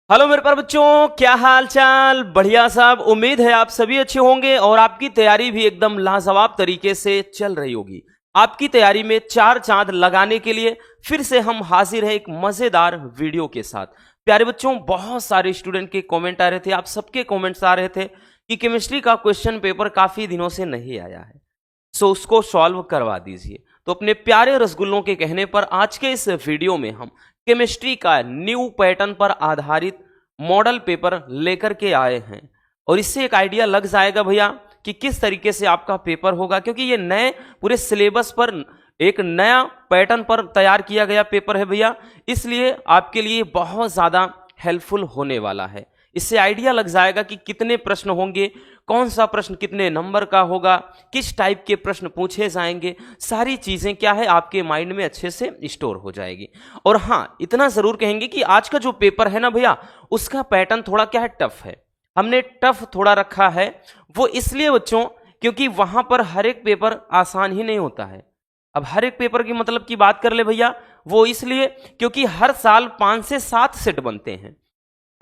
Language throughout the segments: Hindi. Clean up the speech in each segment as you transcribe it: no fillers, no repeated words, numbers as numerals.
हेलो मेरे प्यारे बच्चों, क्या हाल चाल। बढ़िया साहब, उम्मीद है आप सभी अच्छे होंगे और आपकी तैयारी भी एकदम लाजवाब तरीके से चल रही होगी। आपकी तैयारी में चार चांद लगाने के लिए फिर से हम हाजिर हैं एक मजेदार वीडियो के साथ। प्यारे बच्चों, बहुत सारे स्टूडेंट के कमेंट आ रहे थे, आप सबके कमेंट्स आ रहे थे कि केमिस्ट्री का क्वेश्चन पेपर काफी दिनों से नहीं आया है, सो उसको सॉल्व करवा दीजिए। तो अपने प्यारे रसगुल्लों के कहने पर आज के इस वीडियो में हम केमिस्ट्री का न्यू पैटर्न पर आधारित मॉडल पेपर लेकर के आए हैं और इससे एक आइडिया लग जाएगा भैया कि किस तरीके से आपका पेपर होगा, क्योंकि ये नए पूरे सिलेबस पर एक नया पैटर्न पर तैयार किया गया पेपर है भैया, इसलिए आपके लिए बहुत ज़्यादा हेल्पफुल होने वाला है। इससे आइडिया लग जाएगा कि कितने प्रश्न होंगे, कौन सा प्रश्न कितने नंबर का होगा, किस टाइप के प्रश्न पूछे जाएंगे, सारी चीज़ें क्या है आपके माइंड में अच्छे से स्टोर हो जाएगी। और हाँ, इतना ज़रूर कहेंगे कि आज का जो पेपर है ना भैया, उसका पैटर्न थोड़ा क्या है, टफ है। हमने टफ थोड़ा रखा है, वो इसलिए बच्चों क्योंकि वहाँ पर हर एक पेपर आसान ही नहीं होता है। अब हर एक पेपर की मतलब की बात कर ले भैया, वो इसलिए क्योंकि हर साल 5 से 7 सेट बनते हैं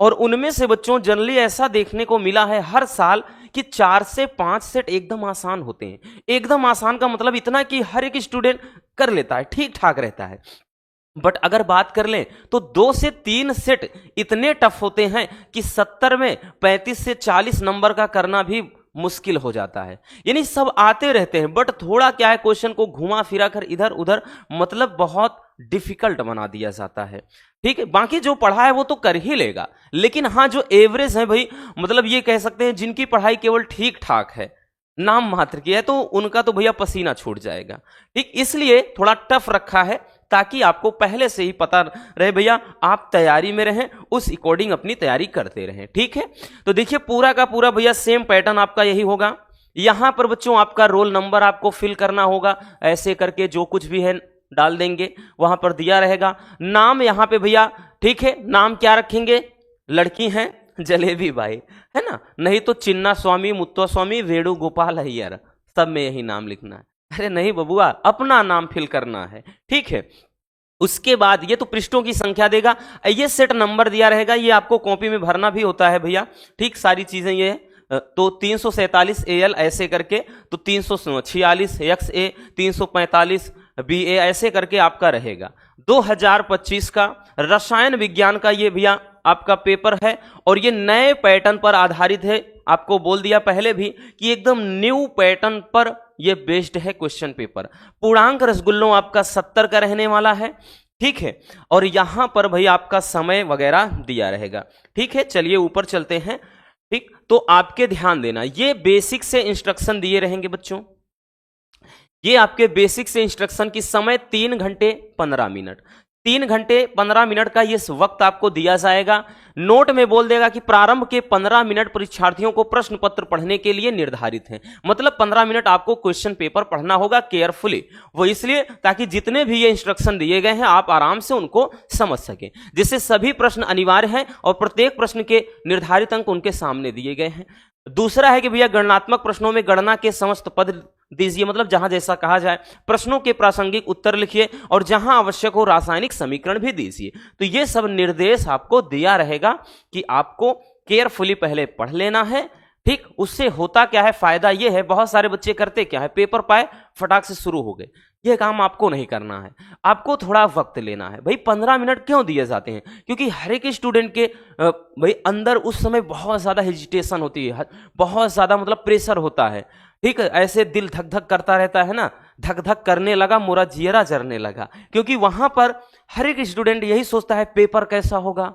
और उनमें से बच्चों जनरली ऐसा देखने को मिला है हर साल कि 4 से 5 सेट एकदम आसान होते हैं। एकदम आसान का मतलब इतना कि हर एक स्टूडेंट कर लेता है, ठीक ठाक रहता है। बट अगर बात कर लें तो 2 से 3 सेट इतने टफ होते हैं कि 70 में 35 से 40 नंबर का करना भी मुश्किल हो जाता है। यानी सब आते रहते हैं बट थोड़ा क्या है, क्वेश्चन को घुमा फिरा कर इधर उधर मतलब बहुत डिफिकल्ट बना दिया जाता है। ठीक है, बाकी जो पढ़ा है वो तो कर ही लेगा, लेकिन हाँ जो एवरेज है भाई, मतलब ये कह सकते हैं जिनकी पढ़ाई केवल ठीक ठाक है, नाम मात्र की है, तो उनका तो भैया पसीना छूट जाएगा। ठीक, इसलिए थोड़ा टफ रखा है ताकि आपको पहले से ही पता रहे भैया, आप तैयारी में रहें, उस अकॉर्डिंग अपनी तैयारी करते रहें। ठीक है, तो देखिए पूरा का पूरा भैया सेम पैटर्न आपका यही होगा। यहां पर बच्चों आपका रोल नंबर आपको फिल करना होगा, ऐसे करके जो कुछ भी है डाल देंगे, वहां पर दिया रहेगा। नाम यहां पे भैया, ठीक है, नाम क्या रखेंगे, लड़की हैं जलेबी बाई, है ना, नहीं तो चिन्ना स्वामी, मुत्तो स्वामी, वेणुगोपाल अय्यर, सब में यही नाम लिखना है। अरे नहीं बबुआ, अपना नाम फिल करना है। ठीक है, उसके बाद ये तो पृष्ठों की संख्या देगा, ये सेट नंबर दिया रहेगा, ये आपको कॉपी में भरना भी होता है भैया। ठीक, सारी चीजें ये तो 347 AL ऐसे करके, तो 346 XA, 345 BA ऐसे करके आपका रहेगा। 2025 का रसायन विज्ञान का ये भैया आपका पेपर है और ये नए पैटर्न पर आधारित है। आपको बोल दिया पहले भी कि एकदम न्यू पैटर्न पर ये बेस्ड है क्वेश्चन पेपर। पूर्णांक रसगुल्लों आपका 70 का रहने वाला है। ठीक है, और यहां पर भाई आपका समय वगैरह दिया रहेगा। ठीक है, चलिए ऊपर चलते हैं। ठीक, तो आपके ध्यान देना, ये बेसिक से इंस्ट्रक्शन दिए रहेंगे बच्चों। ये आपके बेसिक से इंस्ट्रक्शन की समय 3 घंटे 15 मिनट, 3 घंटे 15 मिनट का ये वक्त आपको दिया जाएगा। नोट में बोल देगा कि प्रारंभ के 15 मिनट परीक्षार्थियों को प्रश्न पत्र पढ़ने के लिए निर्धारित हैं। मतलब 15 मिनट आपको क्वेश्चन पेपर पढ़ना होगा केयरफुली। वो इसलिए ताकि जितने भी ये इंस्ट्रक्शन दिए गए हैं आप आराम से उनको समझ सकें, जिससे सभी प्रश्न अनिवार्य हैं और प्रत्येक प्रश्न के निर्धारित अंक उनके सामने दिए गए हैं। दूसरा है कि भैया गणनात्मक प्रश्नों में गणना के समस्त पद दीजिए, मतलब जहां जैसा कहा जाए। प्रश्नों के प्रासंगिक उत्तर लिखिए और जहां आवश्यक हो रासायनिक समीकरण भी दीजिए। तो ये सब निर्देश आपको दिया रहेगा कि आपको केयरफुली पहले पढ़ लेना है। ठीक, उससे होता क्या है, फायदा ये है, बहुत सारे बच्चे करते क्या है, पेपर पाए फटाक से शुरू हो गए। ये काम आपको नहीं करना है, आपको थोड़ा वक्त लेना है। भाई 15 मिनट क्यों दिए जाते हैं, क्योंकि हर एक स्टूडेंट के भाई अंदर उस समय बहुत ज्यादा हेजिटेशन होती है, बहुत ज्यादा मतलब प्रेशर होता है। ठीक है, ऐसे दिल धक धक करता रहता है ना, धक धक करने लगा मोरा जियरा जरने लगा, क्योंकि वहां पर हर एक स्टूडेंट यही सोचता है पेपर कैसा होगा,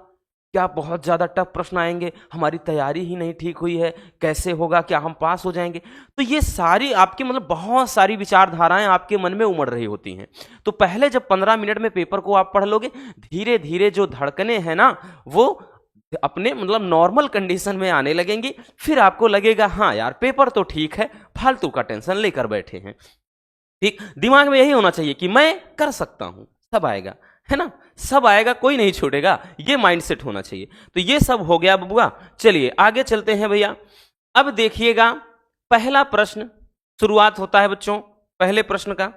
क्या बहुत ज्यादा टफ प्रश्न आएंगे, हमारी तैयारी ही नहीं ठीक हुई है, कैसे होगा, क्या हम पास हो जाएंगे। तो ये सारी आपकी मतलब बहुत सारी विचारधाराएं आपके मन में उमड़ रही होती हैं। तो पहले जब 15 मिनट में पेपर को आप पढ़ लोगे, धीरे धीरे जो धड़कने हैं ना वो अपने मतलब नॉर्मल कंडीशन में आने लगेंगी। फिर आपको लगेगा हाँ यार पेपर तो ठीक है, फालतू का टेंशन लेकर बैठे हैं। ठीक, दिमाग में यही होना चाहिए कि मैं कर सकता हूं, सब आएगा, है ना, सब आएगा, कोई नहीं छूटेगा, ये माइंडसेट होना चाहिए। तो ये सब हो गया बबुआ। चलिए आगे चलते हैं भैया। अब देखिएगा पहला प्रश्न शुरुआत होता है बच्चों पहले प्रश्न का।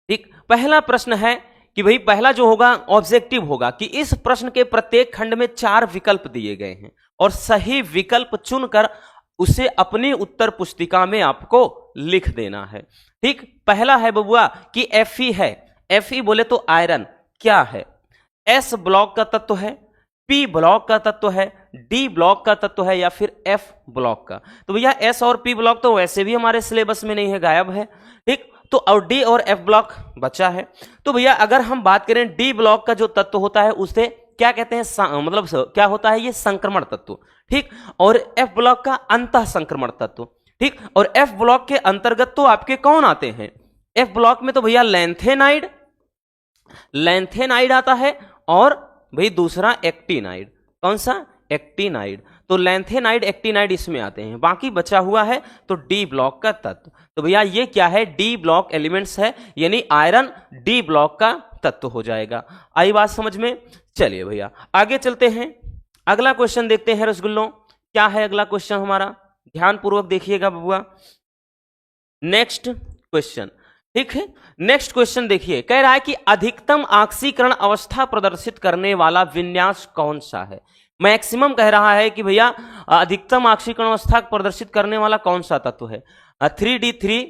ठीक, पहला प्रश्न है कि भाई पहला जो होगा ऑब्जेक्टिव होगा कि इस प्रश्न के प्रत्येक खंड में 4 विकल्प दिए गए हैं और सही विकल्प चुनकर उसे अपनी उत्तर पुस्तिका में आपको लिख देना है। ठीक, पहला है बबुआ कि Fe है। Fe बोले तो आयरन क्या है? S ब्लॉक का तत्व है, P ब्लॉक का तत्व है, D ब्लॉक का तत्व है या फिर F ब्लॉक का। तो भैया S और P ब्लॉक तो वैसे भी हमारे सिलेबस में नहीं है, गायब है। ठीक, तो और D और F ब्लॉक बचा है। तो भैया अगर हम बात करें D ब्लॉक का जो तत्व होता है उसे क्या कहते हैं, मतलब क्या होता है, ये संक्रमण तत्व। ठीक, और F ब्लॉक का अंतः संक्रमण तत्व। ठीक, और F ब्लॉक के अंतर्गत तो आपके कौन आते हैं? F ब्लॉक में तो भैया लैंथेनाइड आता है और भाई दूसरा एक्टिनाइड। कौन सा? एक्टिनाइड। तो लैंथेनाइड एक्टिनाइड इसमें आते हैं, बाकी बचा हुआ है तो डी ब्लॉक का तत्व। तो भैया ये क्या है? डी ब्लॉक एलिमेंट्स है, यानी आयरन डी ब्लॉक का तत्व हो जाएगा। आई बात समझ में? चलिए भैया आगे चलते हैं, अगला क्वेश्चन देखते हैं रसगुल्लों। क्या है अगला क्वेश्चन हमारा? ध्यान पूर्वक देखिएगा बबुआ। नेक्स्ट क्वेश्चन, ठीक है, नेक्स्ट क्वेश्चन देखिए, कह रहा है कि अधिकतम ऑक्सीकरण अवस्था प्रदर्शित करने वाला विन्यास कौन सा है? मैक्सिमम कह रहा है कि भैया अधिकतम ऑक्सीकरण अवस्था प्रदर्शित करने वाला कौन सा तत्व है? 3D3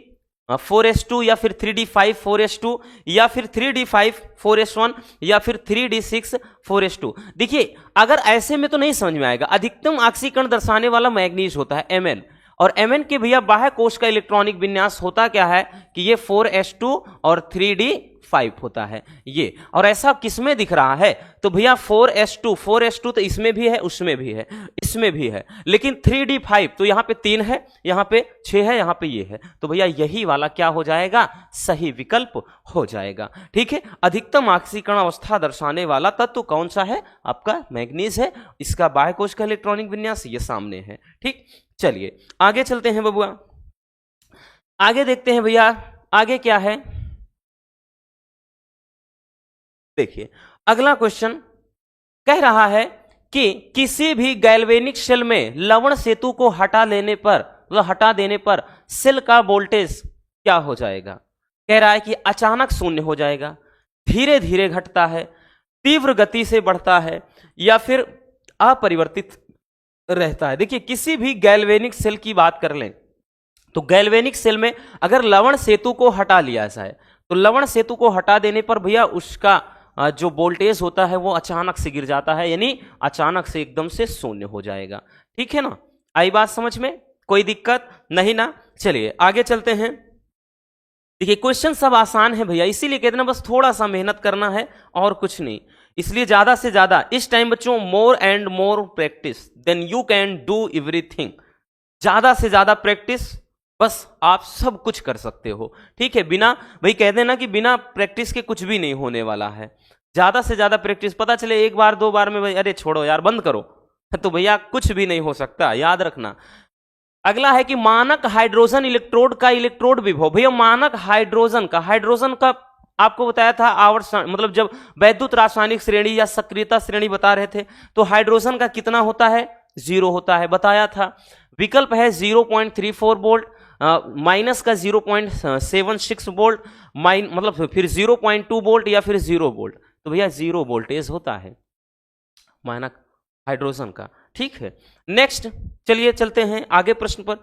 4s2 या फिर 3D5 4s2 या फिर 3D5 4s1 या फिर 3D6 4s2। देखिए अगर ऐसे में तो नहीं समझ में आएगा। अधिकतम ऑक्सीकरण दर्शाने वाला मैग्नीज होता है Mn, और Mn के भैया बाह्य कोश का इलेक्ट्रॉनिक विन्यास होता क्या है कि ये 4s2 और 3D5 होता है ये। और ऐसा किसमें दिख रहा है? तो भैया 4s2 तो इसमें भी है, उसमें भी है, इसमें भी है, लेकिन 3D5 तो यहां पे 3 है, यहां पे 6 है, यहां पे ये है। तो भैया यही वाला क्या हो जाएगा? सही विकल्प हो जाएगा। ठीक है, अधिकतम ऑक्सीकरण अवस्था दर्शाने वाला तत्व कौन सा है? आपका मैग्नीज है। इसका बाह्य कोश का इलेक्ट्रॉनिक विन्यास ये सामने है। ठीक, चलिए आगे चलते हैं बबुआ, आगे देखते हैं भैया आगे क्या है। देखिए अगला क्वेश्चन कह रहा है कि किसी भी गैल्वेनिक सेल में लवण सेतु को हटा देने पर सेल का वोल्टेज क्या हो जाएगा? कह रहा है कि अचानक शून्य हो जाएगा, धीरे धीरे घटता है, तीव्र गति से बढ़ता है या फिर अपरिवर्तित रहता है। देखिए किसी भी गैल्वेनिक सेल की बात कर लें तो गैल्वेनिक सेल में अगर लवण सेतु को हटा लिया जाए तो लवण सेतु को हटा देने पर भैया उसका जो वोल्टेज होता है वो अचानक से गिर जाता है, यानी अचानक से एकदम से शून्य हो जाएगा। ठीक है ना? आई बात समझ में? कोई दिक्कत नहीं ना? चलिए आगे चलते हैं। देखिए क्वेश्चन सब आसान है भैया, इसीलिए कहते ना बस थोड़ा सा मेहनत करना है और कुछ नहीं। इसलिए ज्यादा से ज्यादा इस टाइम बच्चों more and more practice then you can do everything. ज्यादा से ज्यादा प्रैक्टिस, बस आप सब कुछ कर सकते हो। ठीक है, बिना भाई कह देना कि बिना प्रैक्टिस के कुछ भी नहीं होने वाला है। ज्यादा से ज्यादा प्रैक्टिस, पता चले एक बार दो बार में भाई अरे छोड़ो यार बंद करो, तो भैया कुछ भी नहीं हो सकता, याद रखना। अगला है कि मानक हाइड्रोजन इलेक्ट्रोड का इलेक्ट्रोड विभव। भैया मानक हाइड्रोजन का आपको बताया था आवर्त, मतलब जब वैद्युत रासायनिक श्रेणी या सक्रियता श्रेणी बता रहे थे तो हाइड्रोजन का कितना होता है? 0 होता है, बताया था। विकल्प है 0.34 वोल्ट, माइनस का 0.76 वोल्ट, मतलब फिर 0.2 वोल्ट या फिर 0 वोल्ट। तो भैया 0 वोल्टेज होता है मानक हाइड्रोजन का। ठीक है, नेक्स्ट चलिए चलते हैं आगे प्रश्न पर।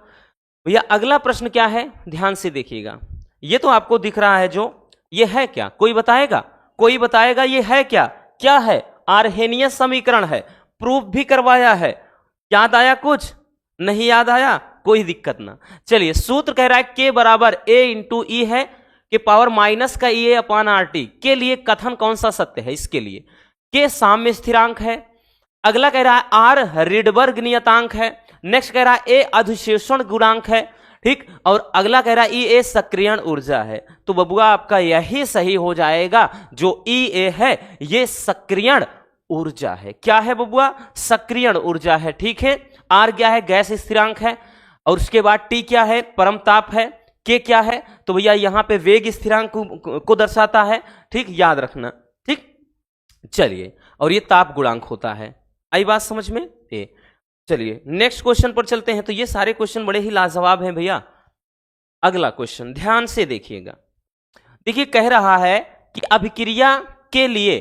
भैया अगला प्रश्न क्या है? ध्यान से देखिएगा। ये तो आपको दिख रहा है, जो ये है क्या? कोई बताएगा? कोई बताएगा ये है क्या? क्या है? आर्हेनियस समीकरण है, प्रूफ भी करवाया है। याद आया? कुछ नहीं याद आया? कोई दिक्कत ना। चलिए सूत्र कह रहा है के बराबर ए इंटू ई है कि पावर माइनस का ई ए अपॉन आर टी। के लिए कथन कौन सा सत्य है? इसके लिए के साम्य स्थिरांक है। अगला कह रहा है आर रिडबर्ग नियतांक है। नेक्स्ट कह रहा है ए अधिशोषण गुणांक है। ठीक, और अगला कह रहा है ई ए सक्रियण ऊर्जा है। तो बबुआ आपका यही सही हो जाएगा, जो ई ए है ये सक्रियण ऊर्जा है। क्या है बबुआ? सक्रियण ऊर्जा है। ठीक है, आर क्या है? गैस स्थिरांक है, और उसके बाद टी क्या है? परम ताप है। के क्या है? तो भैया यहां पे वेग स्थिरांक को दर्शाता है। ठीक, याद रखना। ठीक, चलिए, और ये ताप गुणांक होता है। आई बात समझ में? ए चलिए नेक्स्ट क्वेश्चन पर चलते हैं। तो ये सारे क्वेश्चन बड़े ही लाजवाब हैं भैया। अगला क्वेश्चन ध्यान से देखिएगा। देखिए कह रहा है कि अभिक्रिया के लिए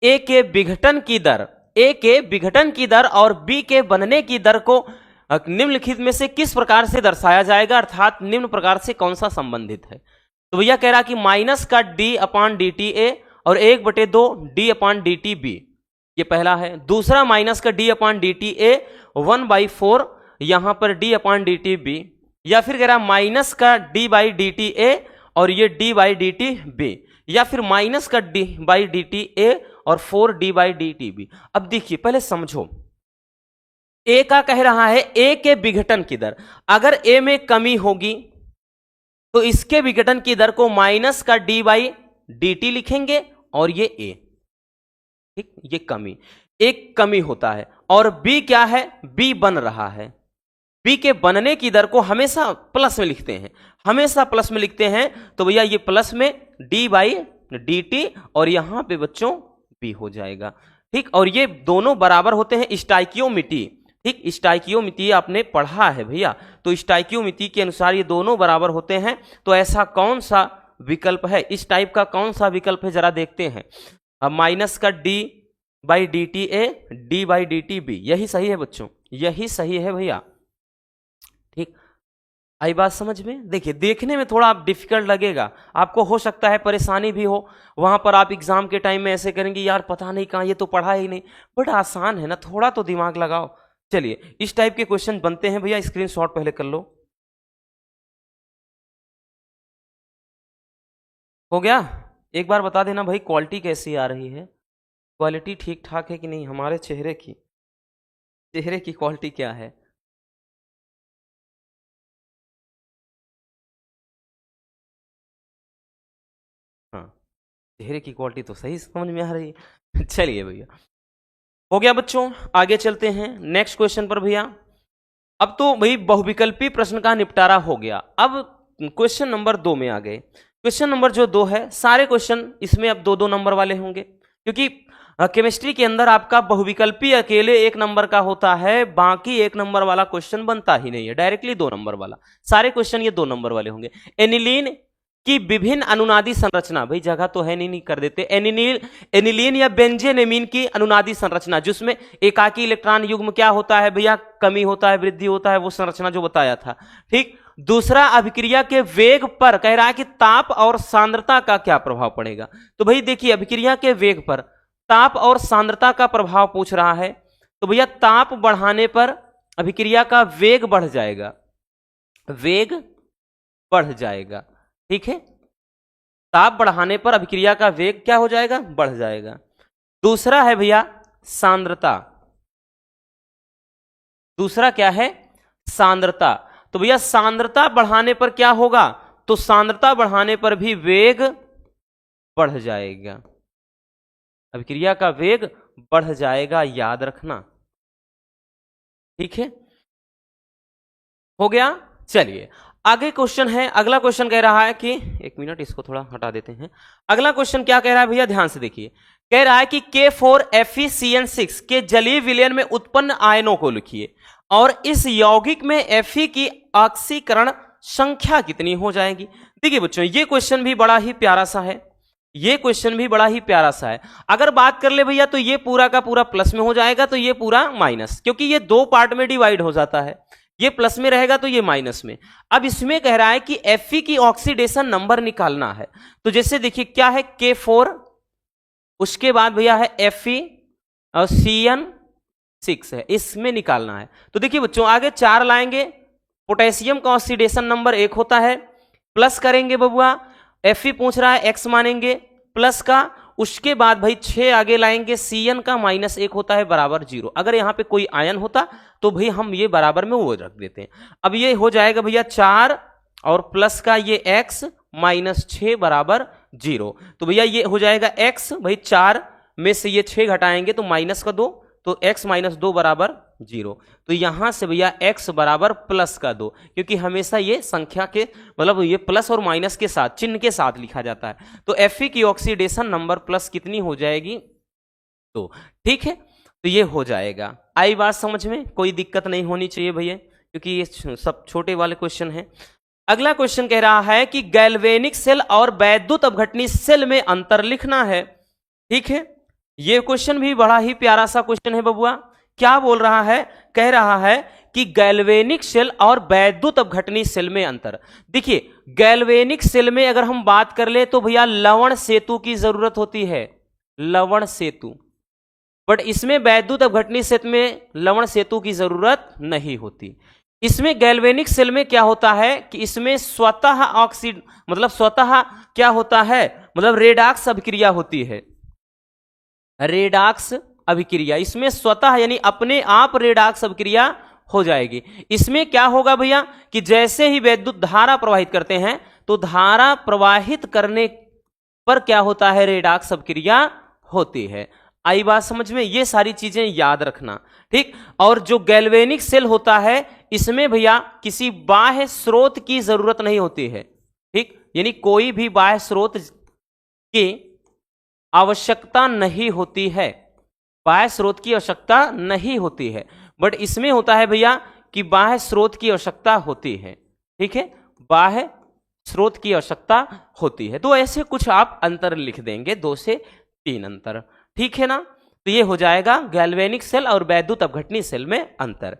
ए के विघटन की दर और बी के बनने की दर को निम्नलिखित में से किस प्रकार से दर्शाया जाएगा, अर्थात निम्न प्रकार से कौन सा संबंधित है। तो भैया कह रहा कि माइनस का d upon d t A और 1/2 d upon d t B, ये पहला है। दूसरा माइनस का d upon d t A 1/4 यहां पर d upon d t B, या फिर कह रहा माइनस का d by d t A और ये d by d t B, या फिर माइनस का d by d t A और 4 d by d t B. अब देखिए पहले समझो, ए का कह रहा है ए के विघटन की दर, अगर ए में कमी होगी तो इसके विघटन की दर को माइनस का डी बाई डी टी लिखेंगे और ये ए, ठीक, ये कमी, एक कमी होता है। और बी क्या है, बी बन रहा है, बी के बनने की दर को हमेशा प्लस में लिखते हैं, हमेशा प्लस में लिखते हैं। तो भैया ये प्लस में डी बाई डी टी और यहां पे बच्चों बी हो जाएगा, ठीक। और ये दोनों बराबर होते हैं स्टाइकियोमिति, ठीक, स्टाइकियोमिति आपने पढ़ा है भैया, तो स्टाइकियोमिति के अनुसार ये दोनों बराबर होते हैं। तो ऐसा कौन सा विकल्प है, इस टाइप का कौन सा विकल्प है जरा देखते हैं। अब माइनस का d by d t A d by d t B, यही सही है बच्चों, यही सही है भैया, ठीक। आई बात समझ में। देखिए देखने में थोड़ा डिफिकल्ट लगेगा, आपको हो सकता है परेशानी भी हो, वहां पर आप एग्जाम के टाइम में ऐसे करेंगे यार पता नहीं कहाँ, ये तो पढ़ा ही नहीं, बड़ा आसान है ना, थोड़ा तो दिमाग लगाओ। चलिए इस टाइप के क्वेश्चन बनते हैं भैया, स्क्रीनशॉट पहले कर लो। हो गया, एक बार बता देना भाई क्वालिटी कैसी आ रही है, क्वालिटी ठीक ठाक है कि नहीं, हमारे चेहरे की क्वालिटी क्या है। हाँ, चेहरे की क्वालिटी तो सही समझ में आ रही है। चलिए भैया हो गया बच्चों, आगे चलते हैं नेक्स्ट क्वेश्चन पर भैया। अब तो भाई बहुविकल्पी प्रश्न का निपटारा हो गया, अब क्वेश्चन नंबर 2 में आ गए। क्वेश्चन नंबर जो 2 है, सारे क्वेश्चन इसमें अब 2-2 नंबर वाले होंगे, क्योंकि केमिस्ट्री के अंदर आपका बहुविकल्पी अकेले 1 नंबर का होता है, बाकी 1 नंबर वाला क्वेश्चन बनता ही नहीं है, डायरेक्टली 2 नंबर वाला, सारे क्वेश्चन ये 2 नंबर वाले होंगे। एनिलीन की विभिन्न अनुनादी संरचना, भाई जगह तो है नहीं कर देते, एनिलीन या बेंजीन एमीन की अनुनादी संरचना, जिसमें एकाकी इलेक्ट्रॉन युग्म क्या होता है भैया, कमी होता है, वृद्धि होता है, वो संरचना जो बताया था, ठीक। दूसरा अभिक्रिया के वेग पर कह रहा है कि ताप और सांद्रता का क्या प्रभाव पड़ेगा। तो भाई देखिए अभिक्रिया के वेग पर ताप और सांद्रता का प्रभाव पूछ रहा है, तो भैया ताप बढ़ाने पर अभिक्रिया का वेग बढ़ जाएगा, वेग बढ़ जाएगा, ठीक है, ताप बढ़ाने पर अभिक्रिया का वेग क्या हो जाएगा, बढ़ जाएगा। दूसरा है भैया सांद्रता, दूसरा क्या है, सांद्रता। तो भैया सांद्रता बढ़ाने पर क्या होगा, तो सांद्रता बढ़ाने पर भी वेग बढ़ जाएगा, अभिक्रिया का वेग बढ़ जाएगा, याद रखना, ठीक है, हो गया। चलिए आगे क्वेश्चन है, अगला क्वेश्चन कह रहा है कि 1 मिनट इसको थोड़ा हटा देते हैं। अगला क्वेश्चन क्या कह रहा है भैया, ध्यान से देखिए, कह रहा है कि K4FeCN6 के जलीय विलयन में उत्पन्न आयनों को लिखिए और इस यौगिक में Fe की ऑक्सीकरण संख्या कितनी हो जाएगी। देखिए बच्चों ये क्वेश्चन भी बड़ा ही प्यारा सा है, ये क्वेश्चन भी बड़ा ही प्यारा सा है। अगर बात कर ले भैया तो ये पूरा का पूरा प्लस में हो जाएगा, तो ये पूरा माइनस, क्योंकि ये 2 पार्ट में डिवाइड हो जाता है, ये प्लस में रहेगा तो ये माइनस में। अब इसमें कह रहा है कि Fe की ऑक्सीडेशन नंबर निकालना है, तो जैसे देखिए क्या है K4, उसके बाद भैया है Fe और CN6 है, इसमें निकालना है। तो देखिए बच्चों आगे 4 लाएंगे, पोटेशियम का ऑक्सीडेशन नंबर 1 होता है, प्लस करेंगे बबुआ, Fe पूछ रहा है x मानेंगे प्लस का, उसके बाद भाई 6 आगे लाएंगे, Cn का -1 होता है बराबर 0। अगर यहाँ पे कोई आयन होता तो भाई हम ये बराबर में वो रख देते हैं। अब ये हो जाएगा भैया 4 और प्लस का ये x -6 बराबर 0। तो भैया ये हो जाएगा x, भाई 4 में से ये 6 घटाएंगे तो माइनस का 2, तो x -2 बराबर 0। तो यहां से भैया x बराबर प्लस का 2, क्योंकि हमेशा ये संख्या के मतलब ये प्लस और माइनस के साथ चिन्ह के साथ लिखा जाता है। तो Fe की ऑक्सीडेशन नंबर प्लस कितनी हो जाएगी, तो ठीक है, तो ये हो जाएगा। आई बात समझ में, कोई दिक्कत नहीं होनी चाहिए भैया, क्योंकि ये सब छोटे वाले क्वेश्चन हैं। अगला क्वेश्चन कह रहा है कि गैल्वेनिक सेल और वैद्युत अपघटनी सेल में अंतर लिखना है। ठीक है, यह क्वेश्चन भी बड़ा ही प्यारा सा क्वेश्चन है बबुआ। क्या बोल रहा है? कह रहा है कि गैल्वेनिक सेल और वैद्युत अपघटनी सेल में अंतर। देखिए, गैल्वेनिक सेल में अगर हम बात कर ले तो भैया लवण सेतु की जरूरत होती है, लवण सेतु। बट इसमें वैद्युत अपघटनी सेल में लवण सेतु की जरूरत नहीं होती। इसमें गैल्वेनिक सेल में क्या होता है कि इसमें स्वतः ऑक्सीड मतलब स्वतः क्या होता है, मतलब रेडॉक्स अभिक्रिया होती है, रेडॉक्स अभिक्रिया। इसमें स्वतः यानी अपने आप रेडॉक्स अभिक्रिया हो जाएगी। इसमें क्या होगा भैया कि जैसे ही विद्युत धारा प्रवाहित करते हैं तो धारा प्रवाहित करने पर क्या होता है, रेडॉक्स अभिक्रिया होती है। आई बात समझ में? ये सारी चीजें याद रखना, ठीक। और जो गैल्वेनिक सेल होता है इसमें भैया किसी बाह्य स्रोत की जरूरत नहीं होती है, ठीक, यानी कोई भी बाह्य स्रोत की आवश्यकता नहीं होती है, बाह्य स्रोत की आवश्यकता नहीं होती है। बट इसमें होता है भैया कि बाह्य स्रोत की आवश्यकता होती है, ठीक है, बाह्य स्रोत की आवश्यकता होती है। तो ऐसे कुछ आप अंतर लिख देंगे, 2 से 3 अंतर, ठीक है ना। तो ये हो जाएगा गैल्वेनिक सेल और वैद्युत अपघटनी सेल में अंतर।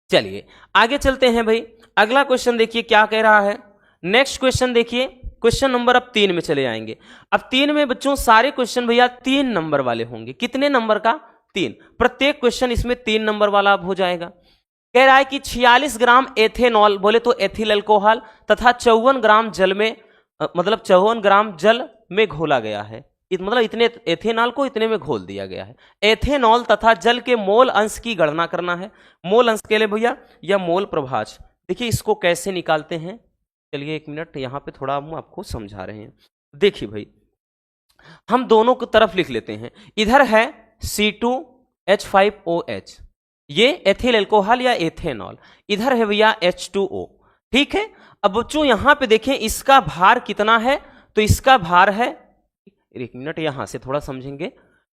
चलिए आगे चलते हैं भाई। अगला क्वेश्चन देखिए क्या कह रहा है। नेक्स्ट क्वेश्चन देखिए, क्वेश्चन नंबर अब 3 में चले आएंगे। अब 3 में बच्चों सारे क्वेश्चन भैया 3 नंबर वाले होंगे। कितने नंबर का? 3। प्रत्येक क्वेश्चन इसमें 3 नंबर वाला अब हो जाएगा। कह रहा है कि 46 ग्राम एथेनॉल बोले तो एथिल अल्कोहल तथा 54 ग्राम जल में मतलब 54 ग्राम जल में घोला गया है। मतलब इतने एथेनॉल को इतने में घोल दिया गया है। एथेनॉल तथा जल के मोल अंश की गणना करना है। मोल अंश के लिए भैया या मोल प्रभाज, देखिए इसको कैसे निकालते हैं। चलिए 1 मिनट, यहां पे थोड़ा हम आपको समझा रहे हैं। देखिए भाई, हम दोनों की तरफ लिख लेते हैं। इधर है C2H5OH, ये एथिल अल्कोहल या एथेनॉल। इधर है भैया H2O, ठीक है। अब बच्चों यहां पे देखें इसका भार कितना है, तो इसका भार है, 1 मिनट यहां से थोड़ा समझेंगे।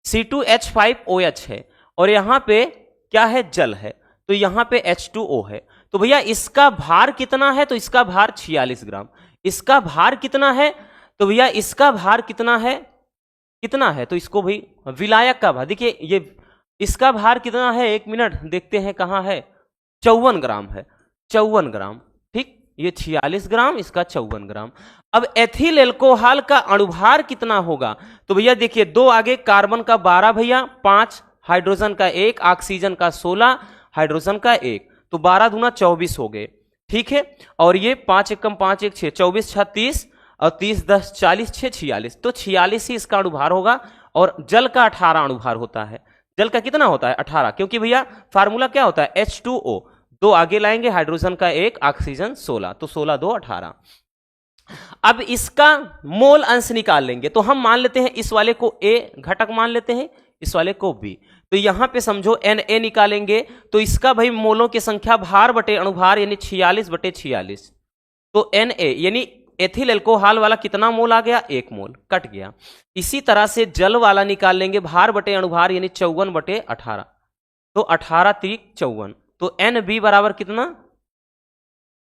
C2H5OH है और यहां पे क्या है, जल है, तो यहां पे H2O है। तो भैया इसका भार कितना है, तो इसका भार 46 ग्राम। इसका भार कितना है, तो भैया इसका भार कितना है, कितना है, तो इसको भाई विलायक का भार, देखिए ये इसका भार कितना है, 1 मिनट देखते हैं कहां है, 54 ग्राम है, 54 ग्राम, ठीक। ये 46 ग्राम, इसका 54 ग्राम। अब एथिल अल्कोहल का अणुभार कितना होगा, तो भैया देखिए 2 आगे कार्बन का 12 भैया, 5 हाइड्रोजन का 1, ऑक्सीजन का 16, हाइड्रोजन का 1, तो 12 दूना 24 हो गए, ठीक है। और ये 5 एकम 5 1 6, 24 6 30 और 30 10 40 6 46, तो 46 ही इसका अणुभार होगा। और जल का 18 अणुभार होता है। जल का कितना होता है, 18, क्योंकि भैया फार्मूला क्या होता है, H2O, 2 आगे लाएंगे, हाइड्रोजन का 1, ऑक्सीजन 16, तो 16 2 18। अब इसका मोल अंश निकाल लेंगे, तो हम मान लेते हैं इस वाले को A घटक मान लेते हैं, इस वाले को B। तो यहां पे समझो Na निकालेंगे तो इसका भाई मोलों की संख्या भार बटे अणुभार यानी 46 बटे 46, तो Na यानी एथिल अल्कोहल वाला कितना मोल आ गया, 1 मोल, कट गया। इसी तरह से जल वाला निकाल लेंगे, भार बटे अणुभार यानी 54 बटे 18, तो 18 3 54, तो NB बराबर कितना,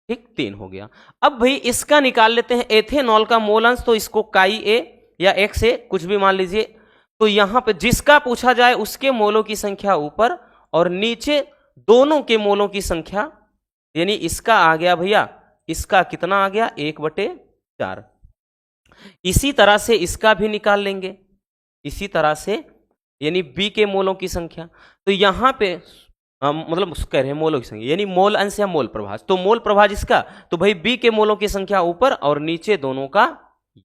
ठीक 3 हो गया। अब भाई इसका निकाल लेते हैं एथेनॉल का मोल अंश, तो इसको काई A या X A कुछ भी मान लीजिए। तो यहां पे जिसका पूछा जाए उसके मोलों की संख्या ऊपर और नीचे दोनों के मोलों की संख्या, यानी इसका आ गया भैया, इसका कितना आ गया, 1/4। इसी तरह से इसका भी निकाल लेंगे, इसी तरह से यानी B के मोलों की संख्या। तो यहां पे मतलब कह रहे हैं मोलों की संख्या यानी मोल अंश या मोल प्रभाज, तो मोल प्रभाज इसका, तो भाई B के मोलों की संख्या ऊपर और नीचे दोनों का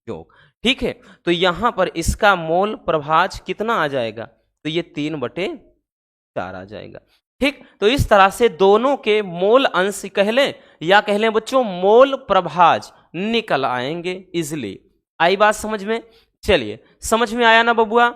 योग, ठीक है। तो यहां पर इसका मोल प्रभाज कितना आ जाएगा, तो ये 3/4 आ जाएगा, ठीक। तो इस तरह से दोनों के मोल अंश कह लें या कह लें बच्चों मोल प्रभाज निकल आएंगे इजिली। आई बात समझ में? चलिए समझ में आया ना बबुआ।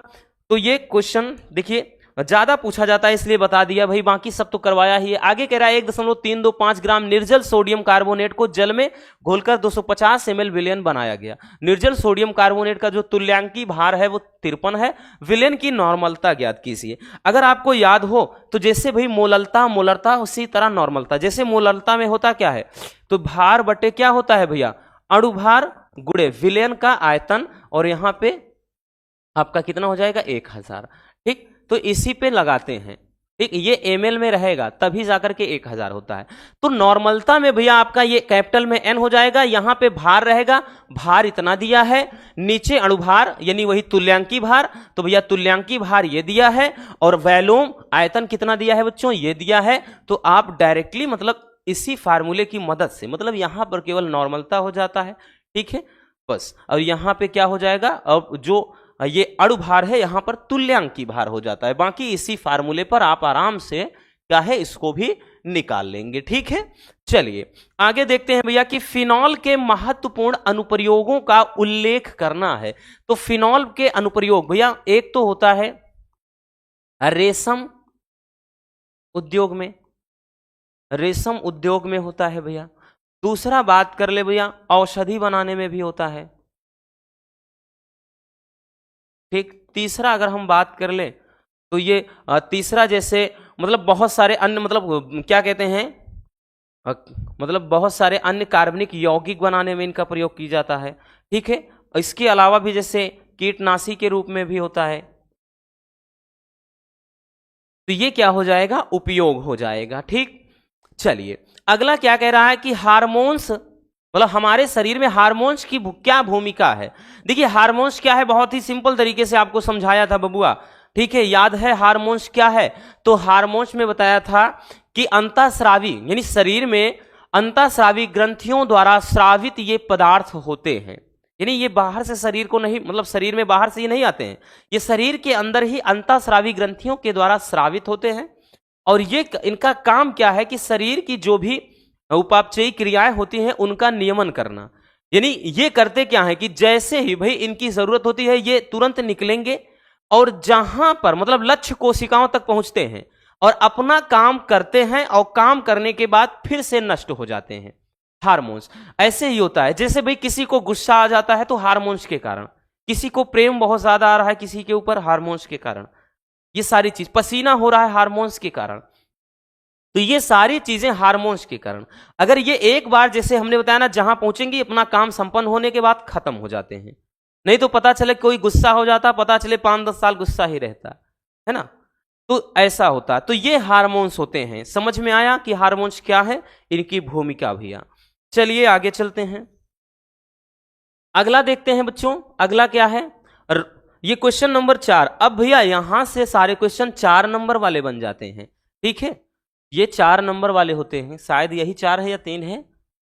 तो ये क्वेश्चन देखिए ज्यादा पूछा जाता है इसलिए बता दिया भाई, बाकी सब तो करवाया ही है। आगे कह रहा है 1.325 ग्राम निर्जल सोडियम कार्बोनेट को जल में घोलकर 250 ml विलयन बनाया गया। निर्जल सोडियम कार्बोनेट का जो तुल्यांकी भार है वो 53 है। विलयन की नॉर्मलता ज्ञात कीजिए। अगर आपको याद हो तो जैसे भाई मोललता मोलरता उसी तरह नॉर्मलता। जैसे मोललता में होता क्या है, तो भार बटे क्या होता है भैया, अणुभार गुणे विलयन का आयतन, और यहां पे आपका कितना हो जाएगा 1000। ठीक, तो इसी पे लगाते हैं। ठीक, ये ml में रहेगा तभी जाकर के 1000 होता है। तो नॉर्मलता में भैया आपका ये कैपिटल में n हो जाएगा, यहां पे भार रहेगा, भार इतना दिया है, नीचे अणुभार यानी वही तुल्यांकी भार, तो भैया तुल्यांकी भार ये दिया है, और वैलोम आयतन कितना दिया है बच्चों, ये दिया है। तो आप डायरेक्टली मतलब इसी फार्मूले की मदद से, मतलब यहां पर केवल नॉर्मलता हो जाता है। ठीक है, बस। और यहां पे क्या हो जाएगा, अब जो ये अणुभार है यहां पर तुल्यांकी भार हो जाता है। बाकी इसी फार्मूले पर आप आराम से क्या है इसको भी निकाल लेंगे। ठीक है, चलिए आगे देखते हैं भैया कि फिनॉल के महत्वपूर्ण अनुप्रयोगों का उल्लेख करना है। तो फिनॉल के अनुप्रयोग भैया एक तो होता है रेशम उद्योग में, रेशम उद्योग में होता है भैया। दूसरा बात कर ले भैया औषधि बनाने में भी होता है। ठीक, तीसरा अगर हम बात कर ले तो ये तीसरा जैसे मतलब बहुत सारे अन्य मतलब क्या कहते हैं मतलब बहुत सारे अन्य कार्बनिक यौगिक बनाने में इनका प्रयोग किया जाता है। ठीक है, इसके अलावा भी जैसे कीटनाशी के रूप में भी होता है। तो ये क्या हो जाएगा, उपयोग हो जाएगा। ठीक, चलिए अगला क्या कह रहा है कि हार्मोन्स, मतलब हमारे शरीर में हार्मोन्स की क्या भूमिका है। देखिए हार्मोन्स क्या है, बहुत ही सिंपल तरीके से आपको समझाया था बबुआ। ठीक है, याद है हार्मोन्स क्या है, तो हार्मोन्स में बताया था कि अंतःस्रावी यानी शरीर में अंतःस्रावी ग्रंथियों द्वारा स्रावित ये पदार्थ होते हैं। यानी ये बाहर से शरीर को नहीं, मतलब शरीर में बाहर से ये नहीं आते हैं, ये शरीर के अंदर ही अंतःस्रावी ग्रंथियों के द्वारा स्रावित होते हैं। और ये इनका काम क्या है कि शरीर की जो भी उपापचयी क्रियाएं होती हैं उनका नियमन करना। यानी ये करते क्या है कि जैसे ही भाई इनकी जरूरत होती है ये तुरंत निकलेंगे और जहां पर मतलब लक्ष्य कोशिकाओं तक पहुंचते हैं और अपना काम करते हैं, और काम करने के बाद फिर से नष्ट हो जाते हैं। हार्मोन्स ऐसे ही होता है, जैसे भाई किसी को गुस्सा आ जाता है तो हार्मोन्स के कारण, किसी को प्रेम बहुत ज्यादा आ रहा है किसी के ऊपर, हार्मोन्स के कारण, ये सारी चीज, पसीना हो रहा है हार्मोन्स के कारण। तो ये सारी चीजें हार्मोन्स के कारण। अगर ये एक बार जैसे हमने बताया ना, जहां पहुंचेंगी अपना काम संपन्न होने के बाद खत्म हो जाते हैं। नहीं तो पता चले कोई गुस्सा हो जाता, पता चले 5-10 साल गुस्सा ही रहता है ना, तो ऐसा होता। तो ये हार्मोन्स होते हैं। समझ में आया कि हार्मोन्स क्या है, इनकी भूमिका भैया। चलिए आगे चलते हैं, अगला देखते हैं बच्चों। अगला क्या है, ये क्वेश्चन नंबर 4। अब भैया यहां से सारे क्वेश्चन 4 नंबर वाले बन जाते हैं। ठीक है, ये 4 नंबर वाले होते हैं, शायद यही 4 है या 3 है,